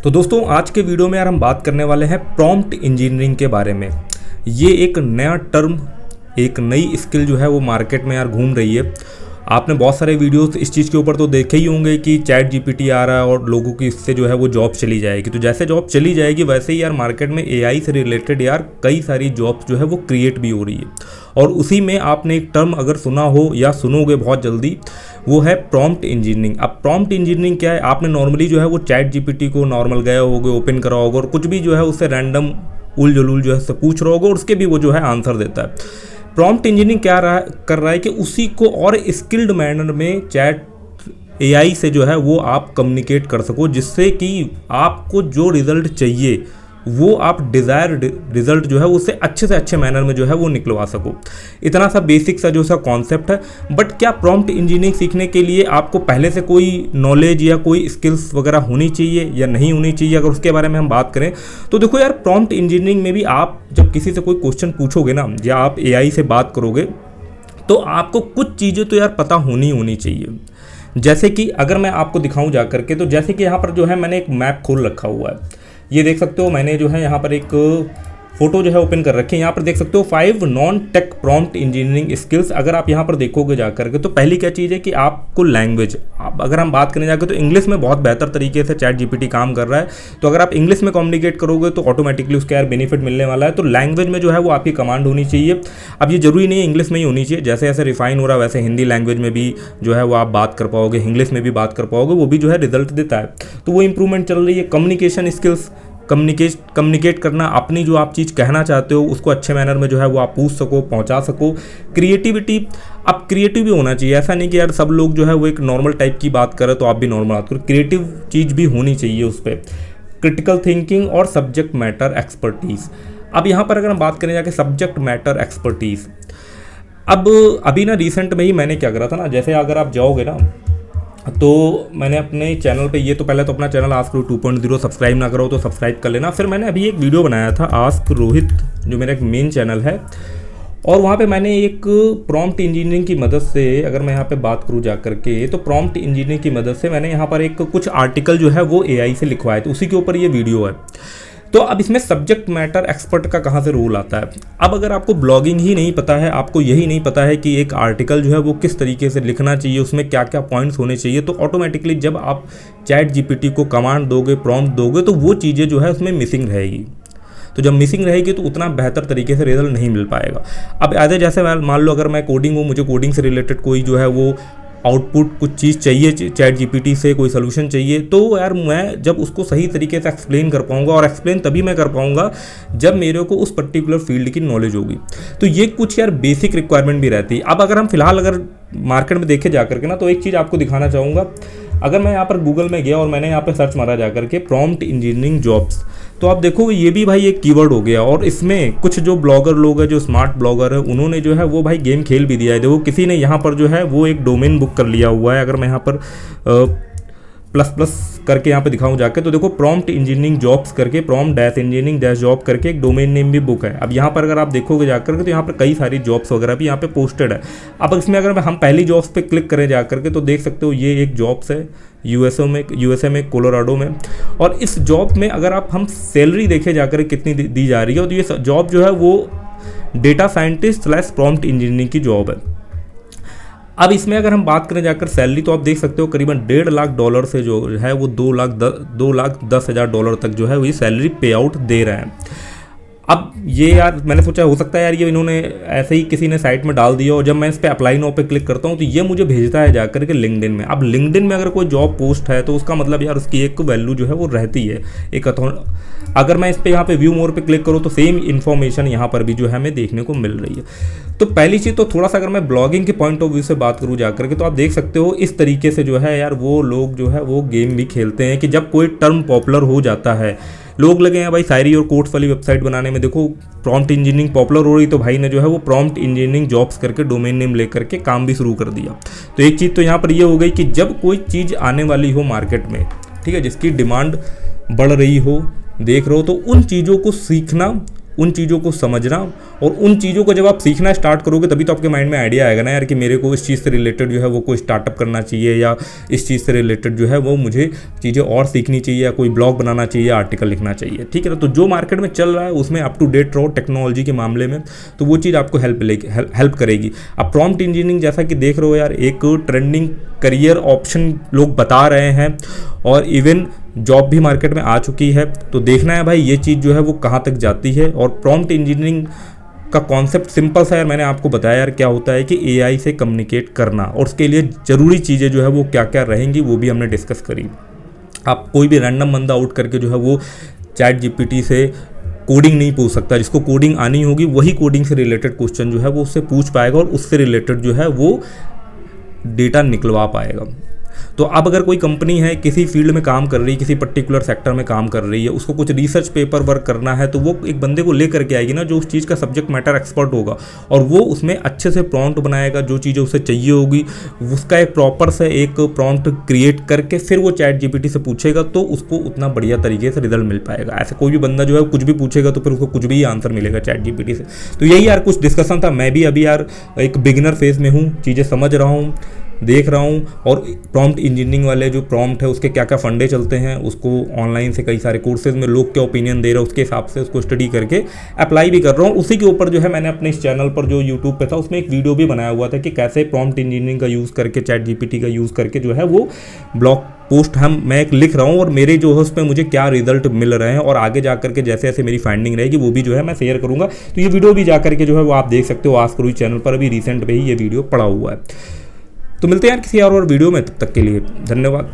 तो दोस्तों आज के वीडियो में यार हम बात करने वाले हैं प्रॉम्प्ट इंजीनियरिंग के बारे में। ये एक नया टर्म, एक नई स्किल जो है वो मार्केट में यार घूम रही है। आपने बहुत सारे वीडियोस इस चीज़ के ऊपर तो देखे ही होंगे कि चैट जीपीटी आ रहा है और लोगों की इससे जो है वो जॉब चली जाएगी। तो जैसे जॉब चली जाएगी वैसे ही यार मार्केट में एआई से रिलेटेड यार कई सारी जॉब्स जो है वो क्रिएट भी हो रही है। और उसी में आपने एक टर्म अगर सुना हो या सुनोगे बहुत जल्दी, वो है प्रॉम्प्ट इंजीनियरिंग। अब प्रॉम्प्ट इंजीनियरिंग क्या है? आपने नॉर्मली जो है वो चैट जीपीटी को नॉर्मल गए होगे, ओपन करा होगा और कुछ भी जो है उससे रैंडम उल जलूल जो है उससे पूछ रहा होगा और उसके भी वो जो है आंसर देता है। प्रॉम्प्ट इंजीनियरिंग क्या कर रहा है कि उसी को और स्किल्ड मैनर में चैट एआई से जो है वो आप कम्युनिकेट कर सको, जिससे कि आपको जो रिज़ल्ट चाहिए वो आप डिज़ायर्ड रिज़ल्ट जो है उससे अच्छे से अच्छे मैनर में जो है वो निकलवा सको। इतना सा बेसिक सा जो सा कॉन्सेप्ट है। बट क्या प्रॉम्प्ट इंजीनियरिंग सीखने के लिए आपको पहले से कोई नॉलेज या कोई स्किल्स वगैरह होनी चाहिए या नहीं होनी चाहिए? अगर उसके बारे में हम बात करें तो देखो यार, प्रॉम्प्ट इंजीनियरिंग में भी आप जब किसी से कोई क्वेश्चन पूछोगे ना या आप एआई से बात करोगे तो आपको कुछ चीज़ें तो यार पता होनी चाहिए। जैसे कि अगर मैं आपको दिखाऊं जा करके, तो जैसे कि यहाँ पर जो है मैंने एक मैप खोल रखा हुआ है, ये देख सकते हो। मैंने जो है यहाँ पर एक फोटो जो है ओपन कर रखी है। यहाँ पर देख सकते हो 5 non tech prompt engineering skills. अगर आप यहाँ पर देखोगे जा करके तो पहली क्या चीज़ है कि आपको लैंग्वेज, अगर हम बात करने जाकर तो इंग्लिश में बहुत बेहतर तरीके से चैट जीपीटी काम कर रहा है। तो अगर आप इंग्लिश में कम्युनिकेट करोगे तो ऑटोमेटिकली उसका यार बेनिफिट मिलने वाला है। तो लैंग्वेज में जो है वो आपकी कमांड होनी चाहिए। अब ये जरूरी नहीं है इंग्लिश में ही होनी चाहिए, जैसे जैसे रिफाइन हो रहा है वैसे हिंदी लैंग्वेज में भी जो है वो आप बात कर पाओगे, इंग्लिश में भी बात कर पाओगे, वो भी जो है रिजल्ट देता है। तो वो इंप्रूवमेंट चल रही है। कम्युनिकेशन स्किल्स, कम्युनिकेट करना, अपनी जो आप चीज़ कहना चाहते हो उसको अच्छे मैनर में जो है वो आप पूछ सको, पहुंचा सको। क्रिएटिविटी, अब क्रिएटिव भी होना चाहिए। ऐसा नहीं कि यार सब लोग जो है वो एक नॉर्मल टाइप की बात करें तो आप भी नॉर्मल बात करो। क्रिएटिव चीज़ भी होनी चाहिए उस पर। क्रिटिकल थिंकिंग और सब्जेक्ट मैटर एक्सपर्टीज़। अब यहाँ पर अगर हम बात करें जाके सब्जेक्ट मैटर एक्सपर्टीज़, अब अभी ना रिसेंट में ही मैंने क्या करा था ना, जैसे अगर आप जाओगे ना तो मैंने अपने चैनल पे, ये तो पहले तो अपना चैनल आस्क रोहित 2.0 सब्सक्राइब ना करो तो सब्सक्राइब कर लेना। फिर मैंने अभी एक वीडियो बनाया था आस्क रोहित, जो मेरा एक मेन चैनल है, और वहाँ पे मैंने एक प्रॉम्प्ट इंजीनियरिंग की मदद से, अगर मैं यहाँ पे बात करूँ जा करके, तो प्रॉम्प्ट इंजीनियरिंग की मदद से मैंने यहाँ पर एक कुछ आर्टिकल जो है वो एआई से लिखवाए थे, उसी के ऊपर ये वीडियो है। तो अब इसमें सब्जेक्ट मैटर एक्सपर्ट का कहाँ से रोल आता है? अब अगर आपको ब्लॉगिंग ही नहीं पता है, आपको यही नहीं पता है कि एक आर्टिकल जो है वो किस तरीके से लिखना चाहिए, उसमें क्या क्या पॉइंट्स होने चाहिए, तो ऑटोमेटिकली जब आप चैट जीपीटी को कमांड दोगे, प्रॉम्प्ट दोगे, तो वो चीज़ें जो है उसमें मिसिंग रहेगी। तो जब मिसिंग रहेगी तो उतना बेहतर तरीके से रिजल्ट नहीं मिल पाएगा। अब आधे जैसे मान लो अगर मैं कोडिंग हूँ, मुझे कोडिंग से रिलेटेड कोई जो है वो आउटपुट कुछ चीज़ चाहिए, चैट जीपीटी से कोई सोल्यूशन चाहिए, तो यार मैं जब उसको सही तरीके से एक्सप्लेन कर पाऊंगा, और एक्सप्लेन तभी मैं कर पाऊंगा जब मेरे को उस पर्टिकुलर फील्ड की नॉलेज होगी। तो ये कुछ यार बेसिक रिक्वायरमेंट भी रहती है। अब अगर हम फिलहाल अगर मार्केट में देखे जा करके ना, तो एक चीज़ आपको दिखाना चाहूँगा। अगर मैं यहाँ पर गूगल में गया और मैंने यहाँ पे सर्च मारा जा करके प्रॉम्प्ट इंजीनियरिंग जॉब्स, तो आप देखोगे ये भी भाई एक कीवर्ड हो गया। और इसमें कुछ जो ब्लॉगर लोग हैं, जो स्मार्ट ब्लॉगर है, उन्होंने जो है वो भाई गेम खेल भी दिया है। देखो किसी ने यहाँ पर जो है वो एक डोमेन बुक कर लिया हुआ है। अगर मैं यहाँ पर प्लस करके यहाँ पे दिखाऊं जाके, तो देखो प्रॉम्प्ट इंजीनियरिंग जॉब्स करके, prompt dash engineering dash job करके एक डोमेन नेम भी बुक है। अब यहाँ पर अगर आप देखोगे जाकर के तो यहाँ पर कई सारी जॉब्स वगैरह भी यहाँ पे पोस्टेड है। अब इसमें अगर हम पहली जॉब्स पे क्लिक करें जा करके तो देख सकते हो ये एक जॉब्स है यूएसए में कोलोराडो में। और इस जॉब में अगर हम सैलरी देखे जाकर कितनी दी जा रही है, तो ये जॉब जो है वो डेटा साइंटिस्ट / प्रॉम्प्ट इंजीनियरिंग की जॉब है। अब इसमें अगर हम बात करें जाकर सैलरी, तो आप देख सकते हो करीबन $1.5 लाख से जो है वो $2,10,000 तक जो है वो ये सैलरी पे आउट दे रहे हैं। अब ये यार मैंने सोचा हो सकता है यार ये इन्होंने ऐसे ही किसी ने साइट में डाल दिया, और जब मैं इस पर अप्लाई नाउ पे क्लिक करता हूँ तो ये मुझे भेजता है जाकर के लिंक्डइन में। अब लिंक्डइन में अगर कोई जॉब पोस्ट है तो उसका मतलब यार उसकी एक वैल्यू जो है वो रहती है, एक अगर मैं इस पर यहाँ पे व्यू मोर पे क्लिक करूँ तो सेम इन्फॉर्मेशन यहाँ पर भी जो है हमें देखने को मिल रही है। तो पहली चीज़ तो थोड़ा सा अगर मैं ब्लॉगिंग के पॉइंट ऑफ व्यू से बात करूँ जाकर के, तो आप देख सकते हो इस तरीके से जो है यार वो लोग जो है वो गेम भी खेलते हैं कि जब कोई टर्म पॉपुलर हो जाता है, लोग लगे हैं भाई शायरी और कोट्स वाली वेबसाइट बनाने में। देखो प्रॉम्प्ट इंजीनियरिंग पॉपुलर हो रही, तो भाई ने जो है वो प्रॉम्प्ट इंजीनियरिंग जॉब्स करके डोमेन नेम लेकर के काम भी शुरू कर दिया। तो एक चीज़ तो यहाँ पर ये हो गई कि जब कोई चीज़ आने वाली हो मार्केट में, ठीक है, जिसकी डिमांड बढ़ रही हो, देख रहे हो, तो उन चीज़ों को सीखना उन चीज़ों को समझना, और उन चीज़ों को जब आप सीखना स्टार्ट करोगे तभी तो आपके माइंड में आइडिया आएगा ना यार कि मेरे को इस चीज़ से रिलेटेड जो है वो कोई स्टार्टअप करना चाहिए, या इस चीज़ से रिलेटेड जो है वो मुझे चीज़ें और सीखनी चाहिए, या कोई ब्लॉग बनाना चाहिए, आर्टिकल लिखना चाहिए। ठीक है ना, तो जो मार्केट में चल रहा है उसमें अप टू डेट रहो टेक्नोलॉजी के मामले में, तो वो चीज़ आपको हेल्प करेगी। अब प्रॉम्प्ट इंजीनियरिंग जैसा कि देख रहे हो यार, एक ट्रेंडिंग करियर ऑप्शन लोग बता रहे हैं, और इवन जॉब भी मार्केट में आ चुकी है। तो देखना है भाई ये चीज़ जो है वो कहाँ तक जाती है। और प्रॉम्प्ट इंजीनियरिंग का कॉन्सेप्ट सिंपल सा यार, मैंने आपको बताया यार क्या होता है कि एआई से कम्युनिकेट करना, और उसके लिए ज़रूरी चीज़ें जो है वो क्या क्या रहेंगी वो भी हमने डिस्कस करी। आप कोई भी रैंडम बंदा आउट करके जो है वो चैट जीपीटी से कोडिंग नहीं पूछ सकता। जिसको कोडिंग आनी होगी वही कोडिंग से रिलेटेड क्वेश्चन जो है वो उससे पूछ पाएगा, और उससे रिलेटेड जो है वो डेटा निकलवा पाएगा। तो अब अगर कोई कंपनी है किसी फील्ड में काम कर रही है, किसी पर्टिकुलर सेक्टर में काम कर रही है, उसको कुछ रिसर्च पेपर वर्क करना है, तो वो एक बंदे को ले करके आएगी ना जो उस चीज़ का सब्जेक्ट मैटर एक्सपर्ट होगा, और वो उसमें अच्छे से प्रॉम्प्ट बनाएगा, जो चीज़ें उसे चाहिए होगी उसका एक प्रॉपर से एक प्रॉम्प्ट क्रिएट करके फिर वो चैट जीपीटी से पूछेगा, तो उसको उतना बढ़िया तरीके से रिजल्ट मिल पाएगा। ऐसे कोई भी बंदा जो है कुछ भी पूछेगा तो फिर उसको कुछ भी आंसर मिलेगा चैट जीपीटी से। तो यही यार कुछ डिस्कशन था। मैं भी अभी यार एक बिगिनर फेज में हूँ, चीज़ें समझ रहा हूँ, देख रहा हूँ, और प्रॉम्प्ट इंजीनियरिंग वाले जो प्रॉम्प्ट है उसके क्या क्या फंडे चलते हैं, उसको ऑनलाइन से कई सारे कोर्सेज में लोग क्या ओपिनियन दे रहे हैं उसके हिसाब से उसको स्टडी करके अप्लाई भी कर रहा हूँ। उसी के ऊपर जो है मैंने अपने इस चैनल पर जो यूट्यूब पे था उसमें एक वीडियो भी बनाया हुआ था कि कैसे प्रॉम्प्ट इंजीनियरिंग का यूज़ करके चैट जीपीटी का यूज़ करके जो है वो ब्लॉग पोस्ट मैं एक लिख रहा हूँ, और मेरे जो है उस पर मुझे क्या रिजल्ट मिल रहे हैं, और आगे जा करके जैसे जैसे मेरी फाइंडिंग रहेगी वो भी जो है मैं शेयर करूँगा। तो ये वीडियो भी जा करके जो है वो आप देख सकते हो, आस्क करूँ चैनल पर अभी रिसेंट में ही ये वीडियो पड़ा हुआ है। तो मिलते हैं यार किसी और वीडियो में, तब तक के लिए धन्यवाद।